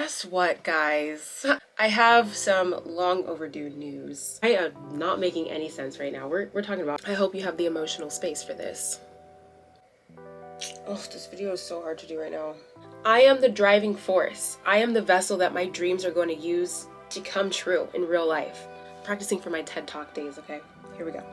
Guess what, guys? I have some long overdue news. I am not making any sense right now. We're talking about, I hope you have the emotional space for this. Oh, this video is so hard to do right now. I am the driving force. I am the vessel that my dreams are going to use to come true in real life. Practicing for my TED Talk days, okay? Here we go.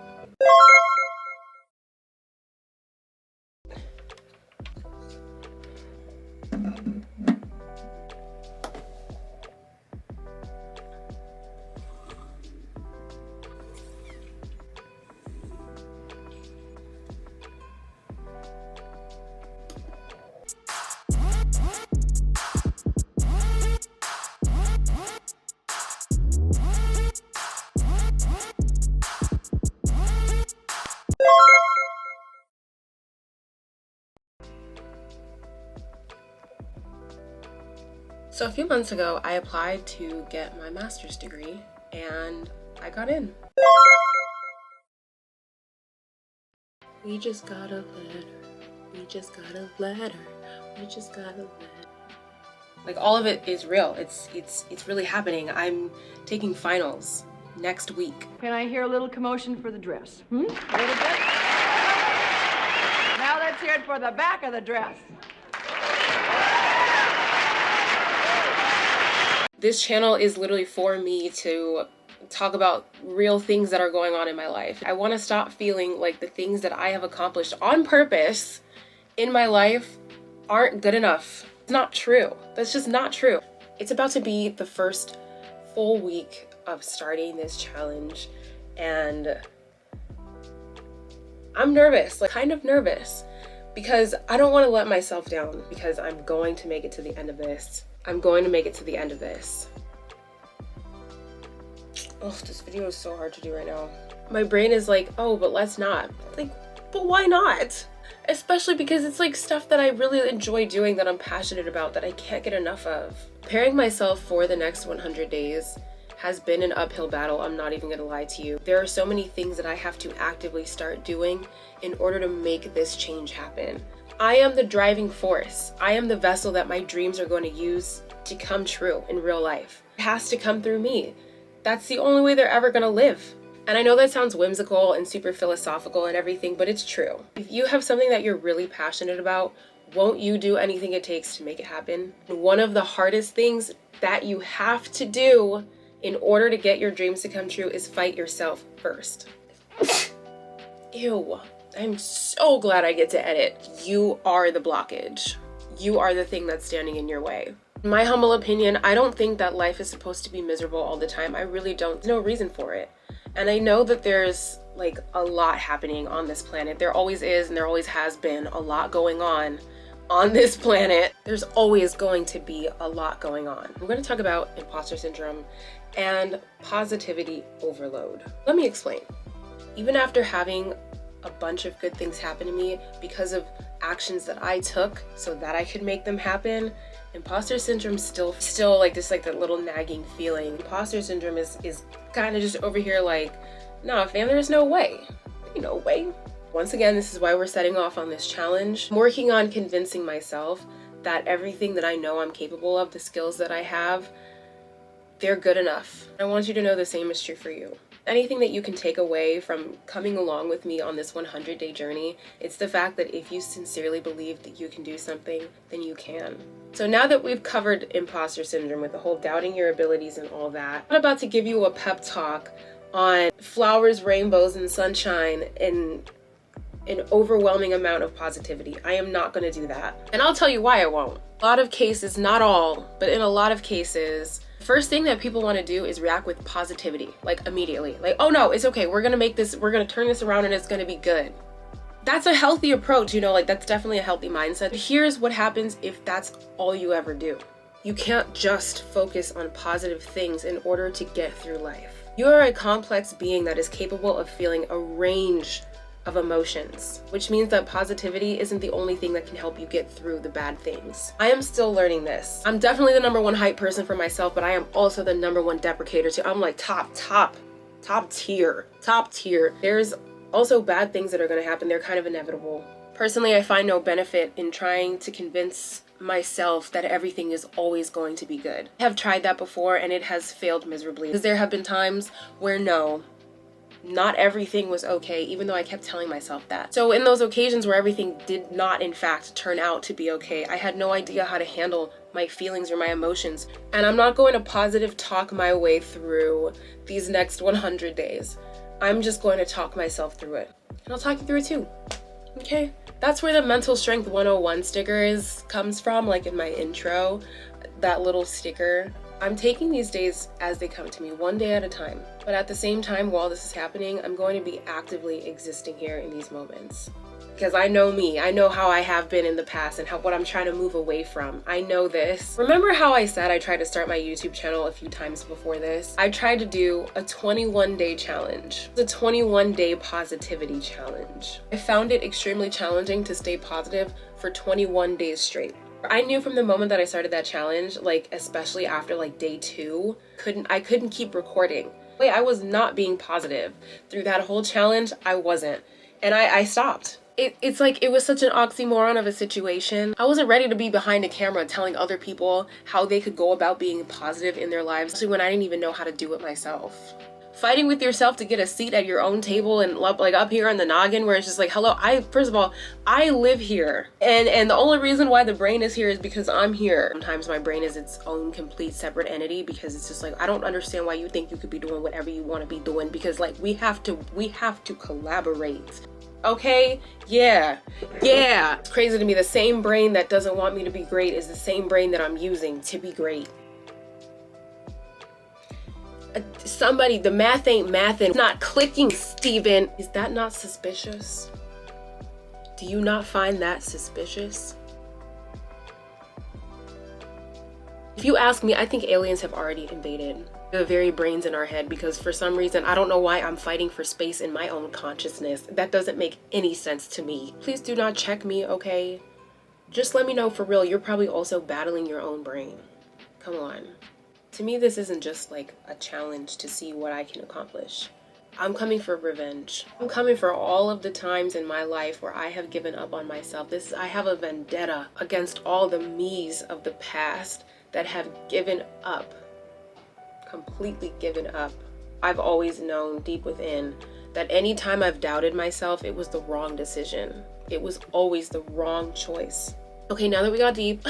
So a few months ago, I applied to get my master's degree and I got in. We just got a letter. We just got a letter. We just got a letter. Like, all of it is real. It's really happening. I'm taking finals next week. Can I hear a little commotion for the dress? A little bit? Now let's hear it for the back of the dress. This channel is literally for me to talk about real things that are going on in my life. I want to stop feeling like the things that I have accomplished on purpose in my life aren't good enough. It's not true. That's just not true. It's about to be the first full week of starting this challenge, and I'm nervous, like kind of nervous, because I don't want to let myself down, because I'm going to make it to the end of this. I'm going to make it to the end of this. Oh, this video is so hard to do right now. My brain is like, oh, but let's not. Like, but why not? Especially because it's like stuff that I really enjoy doing, that I'm passionate about, that I can't get enough of. Preparing myself for the next 100 days has been an uphill battle. I'm not even gonna lie to you. There are so many things that I have to actively start doing in order to make this change happen. I am the driving force. I am the vessel that my dreams are going to use to come true in real life. It has to come through me. That's the only way they're ever gonna live. And I know that sounds whimsical and super philosophical and everything, but it's true. If you have something that you're really passionate about, won't you do anything it takes to make it happen? One of the hardest things that you have to do in order to get your dreams to come true is fight yourself first. Ew. I'm so glad I get to edit. You are the blockage. You are the thing that's standing in your way. In my humble opinion, I don't think that life is supposed to be miserable all the time. I really don't. There's no reason for it. And I know that there's like a lot happening on this planet. There always is, and there always has been a lot going on this planet. There's always going to be a lot going on. We're going to talk about imposter syndrome and positivity overload. Let me explain. Even after having a bunch of good things happen to me because of actions that I took so that I could make them happen, imposter syndrome still like this, like that little nagging feeling. Imposter syndrome is kind of just over here like, nah fam, there's no way. Ain't no way. Once again, this is why we're setting off on this challenge. I'm working on convincing myself that everything that I know I'm capable of, the skills that I have, they're good enough. I want you to know the same is true for you. Anything that you can take away from coming along with me on this 100-day journey, it's the fact that if you sincerely believe that you can do something, then you can. So now that we've covered imposter syndrome with the whole doubting your abilities and all that, I'm about to give you a pep talk on flowers, rainbows, and sunshine and an overwhelming amount of positivity. I am not going to do that. And I'll tell you why I won't. A lot of cases, not all, but in a lot of cases, first thing that people want to do is react with positivity, like immediately. Like, oh no, it's okay. We're going to turn this around and it's going to be good. That's a healthy approach, you know, like that's definitely a healthy mindset. Here's what happens if that's all you ever do. You can't just focus on positive things in order to get through life. You are a complex being that is capable of feeling a range of emotions, which means that positivity isn't the only thing that can help you get through the bad things. I am still learning this. I'm definitely the #1 hype person for myself, but I am also the #1 deprecator too. I'm like top tier. There's also bad things that are going to happen. They're kind of inevitable. Personally, I find no benefit in trying to convince myself that everything is always going to be good. I have tried that before and it has failed miserably, because there have been times where no, not everything was okay, even though I kept telling myself that. So in those occasions where everything did not in fact turn out to be okay, I had no idea how to handle my feelings or my emotions. And I'm not going to positive talk my way through these next 100 days. I'm just going to talk myself through it. And I'll talk you through it too. Okay? That's where the mental strength 101 sticker comes from, like in my intro, that little sticker. I'm taking these days as they come to me, one day at a time. But at the same time, while this is happening, I'm going to be actively existing here in these moments. Because I know me, I know how I have been in the past and what I'm trying to move away from. I know this. Remember how I said I tried to start my YouTube channel a few times before this? I tried to do a 21-day challenge. The 21-day positivity challenge. I found it extremely challenging to stay positive for 21 days straight. I knew from the moment that I started that challenge, like especially after like day 2, I couldn't keep recording. Wait, I was not being positive. Through that whole challenge, I wasn't. And I stopped. It's like it was such an oxymoron of a situation. I wasn't ready to be behind a camera telling other people how they could go about being positive in their lives, especially when I didn't even know how to do it myself. Fighting with yourself to get a seat at your own table and like up here on the noggin, where it's just like, hello, first of all, I live here. And the only reason why the brain is here is because I'm here. Sometimes my brain is its own complete separate entity, because it's just like, I don't understand why you think you could be doing whatever you want to be doing, because like we have to collaborate. Okay? Yeah. It's crazy to me. The same brain that doesn't want me to be great is the same brain that I'm using to be great. Somebody, the math ain't mathin'. It's not clicking, Steven. Is that not suspicious? Do you not find that suspicious? If you ask me, I think aliens have already invaded the very brains in our head, because for some reason, I don't know why I'm fighting for space in my own consciousness. That doesn't make any sense to me. Please do not check me, okay? Just let me know for real, you're probably also battling your own brain. Come on. To me, this isn't just like a challenge to see what I can accomplish. I'm coming for revenge. I'm coming for all of the times in my life where I have given up on myself. I have a vendetta against all the me's of the past that have given up, completely given up. I've always known deep within that anytime I've doubted myself, it was the wrong decision. It was always the wrong choice. Okay, now that we got deep,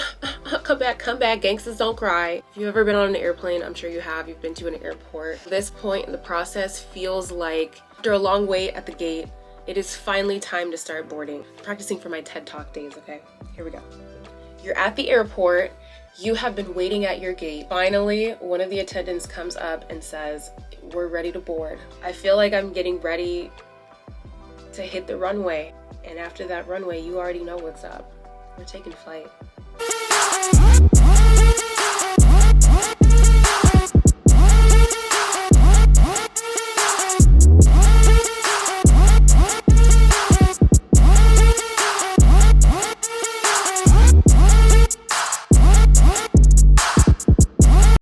come back, gangsters don't cry. If you've ever been on an airplane, I'm sure you have, you've been to an airport. This point in the process feels like, after a long wait at the gate, it is finally time to start boarding. Practicing for my TED Talk days, okay? Here we go. You're at the airport, you have been waiting at your gate. Finally, one of the attendants comes up and says, we're ready to board. I feel like I'm getting ready to hit the runway. And after that runway, you already know what's up. We're taking flight.